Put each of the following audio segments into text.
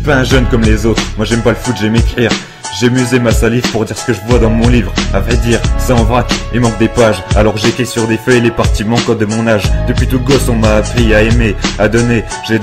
pas un jeune comme les autres, moi j'aime pas le foot, j'aime écrire. J'ai musé ma salive pour dire ce que je vois dans mon livre. À vrai dire, c'est en vrac, il manque des pages. Alors j'écris sur des feuilles les parties manquantes de mon âge. Depuis tout gosse on m'a appris à aimer, à donner, j'ai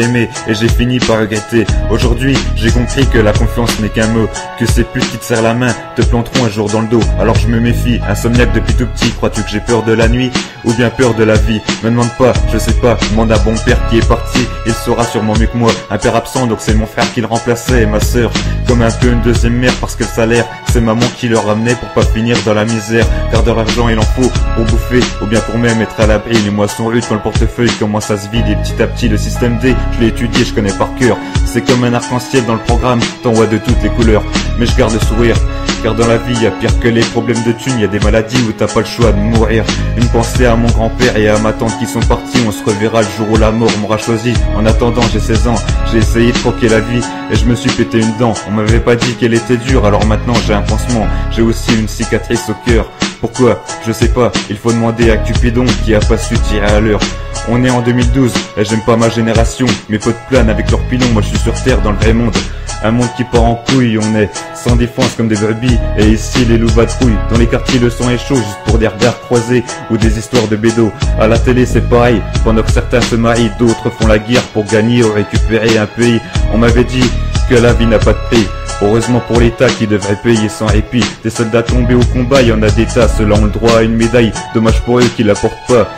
aimé et j'ai fini par regretter. Aujourd'hui j'ai compris que la confiance n'est qu'un mot, que ces putes qui te serrent la main te planteront un jour dans le dos. Alors je me méfie, insomniaque depuis tout petit. Crois-tu que j'ai peur de la nuit ou bien peur de la vie? Me demande pas, je sais pas, demande à bon père qui est parti. Il saura sûrement mieux que moi, un père absent donc c'est mon frère qui le remplaçait. Et ma sœur, comme un peu une deuxième mère parce que le salaire c'est maman qui le ramenait pour pas finir dans la misère. Car de l'argent il en faut pour bouffer ou bien pour même être à l'abri. Les mois sont rudes quand le portefeuille commence à se vider. Petit à petit le système D, je l'ai étudié, je connais par cœur. C'est comme un arc-en-ciel dans le programme, t'en vois de toutes les couleurs. Mais je garde le sourire, car dans la vie y a pire que les problèmes de thunes. Y a des maladies où t'as pas le choix de mourir. Une pensée à mon grand-père et à ma tante qui sont partis. On se reverra le jour où la mort m'aura choisi. En attendant j'ai 16 ans, j'ai essayé de croquer la vie et je me suis pété une dent. On m'avait pas dit qu'elle était dure, alors maintenant j'ai un pansement. J'ai aussi une cicatrice au cœur. Pourquoi? Je sais pas, il faut demander à Cupidon qui a pas su tirer à l'heure. On est en 2012 et j'aime pas ma génération. Mes potes planent avec leurs pilons, moi je suis sur terre dans le vrai monde. Un monde qui part en couille, on est sans défense comme des brebis. Et ici les loups vadrouillent. Dans les quartiers le sang est chaud juste pour des regards croisés ou des histoires de bédos. À la télé c'est pareil, pendant que certains se marient, d'autres font la guerre pour gagner ou récupérer un pays. On m'avait dit que la vie n'a pas de prix. Heureusement pour l'État qui devrait payer sans répit. Des soldats tombés au combat, y en a des tas, ceux-là ont le droit à une médaille. Dommage pour eux qui la portent pas.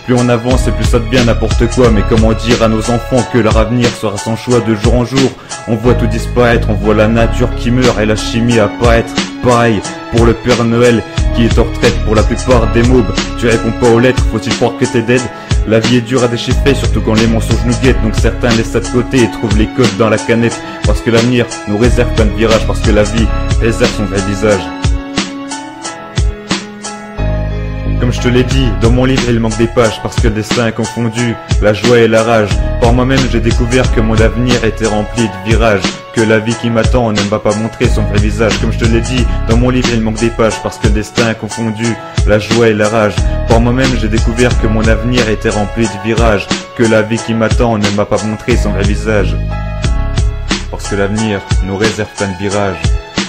Plus on avance et plus ça devient n'importe quoi. Mais comment dire à nos enfants que leur avenir sera sans choix de jour en jour? On voit tout disparaître, on voit la nature qui meurt et la chimie apparaître. Pareil pour le Père Noël qui est en retraite pour la plupart des mômes. Tu réponds pas aux lettres, faut-il croire que t'es dead? La vie est dure à déchiffrer, surtout quand les mensonges nous guettent. Donc certains laissent ça de côté et trouvent les codes dans la canette. Parce que l'avenir nous réserve plein de virages, parce que la vie réserve son vrai visage. Comme je te l'ai dit, dans mon livre il manque des pages parce que le destin est confondu, la joie et la rage. Par moi-même j'ai découvert que mon avenir était rempli de virages, que la vie qui m'attend ne va pas montrer son vrai visage. Comme je te l'ai dit, dans mon livre il manque des pages parce que le destin est confondu, la joie et la rage. Par moi-même j'ai découvert que mon avenir était rempli de virages, que la vie qui m'attend ne m'a pas montré son vrai visage. Parce que l'avenir nous réserve plein de virages,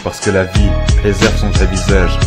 parce que la vie préserve son vrai visage.